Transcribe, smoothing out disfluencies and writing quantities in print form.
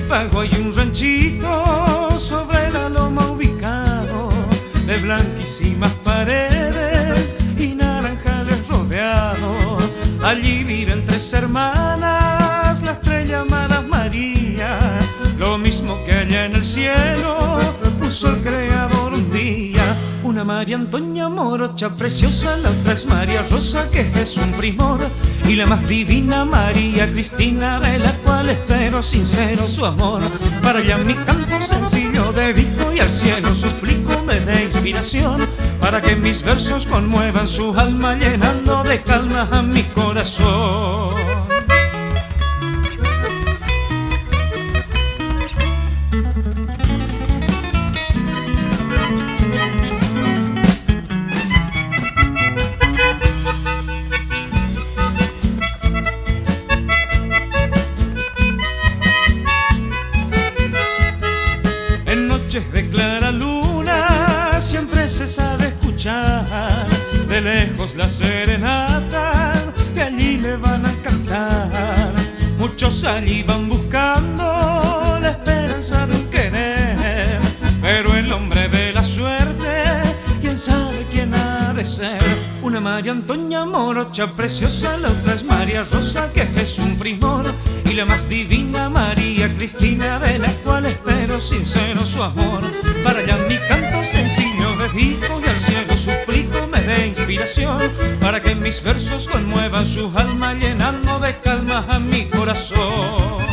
pago hay un ranchito sobre la loma ubicado, de blanquísimas paredes y naranjales rodeado. Allí viven tres hermanas, las tres llamadas María. Lo mismo que allá en el cielo puso el Creador un día. Una María Antonia morocha preciosa, la otra es María Rosa, que es un primor, y la más divina María Cristina, de la cual espero sincero su amor. Para allá mi canto sencillo dedico y al cielo suplico me dé inspiración, para que mis versos conmuevan su alma, llenando de calma a mi corazón. De clara luna siempre se sabe escuchar de lejos las serenatas que allí le van a cantar. Muchos allí van buscando la esperanza de un querer, pero el hombre de la suerte, quién sabe quién ha de ser. Una María Antonia morocha preciosa, la otra es María Rosa, que es un primor, y la más divina María Cristina, de la cual espero sincero su amor. Para allá mi canto sencillo dedico y al cielo suplico me dé inspiración, para que mis versos conmuevan su alma, llenando de calma a mi corazón.